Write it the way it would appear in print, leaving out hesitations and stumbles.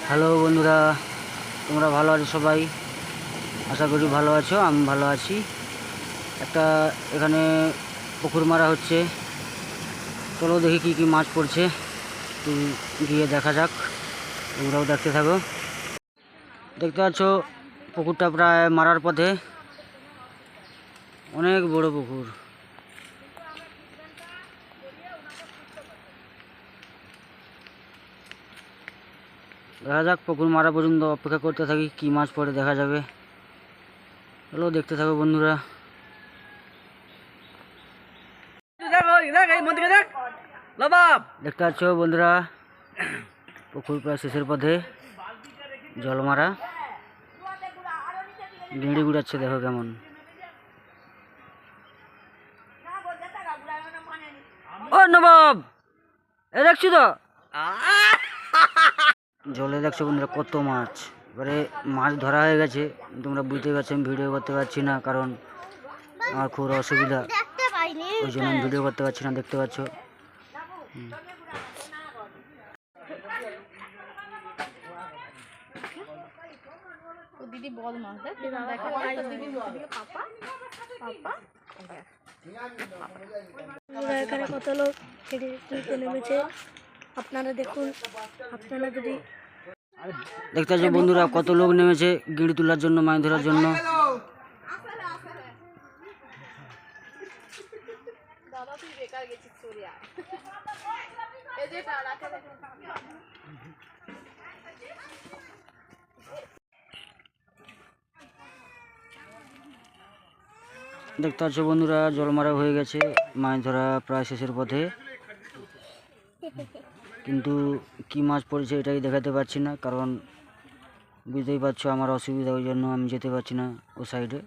Hello বন্ধুরা, তোমরা ভালো আছো সবাই? আশা করি ভালো আছো, আমি ভালো আছি। একটা এখানে পুকুর মারা হচ্ছে। চলো দেখি কি কি মাছ পড়ছে, একটু গিয়ে দেখা যাক। তোমরাও দেখতে থাকো। দেখতে পাচ্ছ পুকুরটা প্রায় মারার পথে, অনেক বড় পুকুর। দেখা যাক, পুকুর মারা পর্যন্ত অপেক্ষা করতে থাকি, কি মাছ পড়ে দেখা যাবে। চলো দেখতে থাকো বন্ধুরা। দেখতে পাচ্ছ বন্ধুরা, পুকুর প্রায় শেষের পথে, জল মারা গেঁড়ি গুড়াচ্ছে, দেখো কেমন। ও নবাব, এ দেখছি তো জলে দেখছো বন্ধুরা কত মাছ। এবারে মাছ ধরা হয়ে গেছে, তোমরা বুঝতে পারছো আমি ভিডিও করতে পারছি না, কারণ আমার খুব অসুবিধা, ওই জন্য আমি ভিডিও করতে পারছি না। দেখতে পাচ্ছ দিদি বল মাছ এখানে কত লোক তুলতে নেমেছে, আপনারা দেখুন। আপনারা যদি দেখতে পাচ্ছ বন্ধুরা কত লোক নেমেছে গেঁড়ি তোলার জন্য, মাছ ধরার জন্য। দেখতে পাচ্ছ বন্ধুরা জল মারা হয়ে গেছে, মাছ ধরা প্রায় শেষের পথে, কিন্তু কি মাছ পড়েছে এটাই দেখাতে পারছি না, কারণ বুঝতেই পারছো আমার অসুবিধা, ওই জন্য আমি যেতে পারছি না ও সাইডে।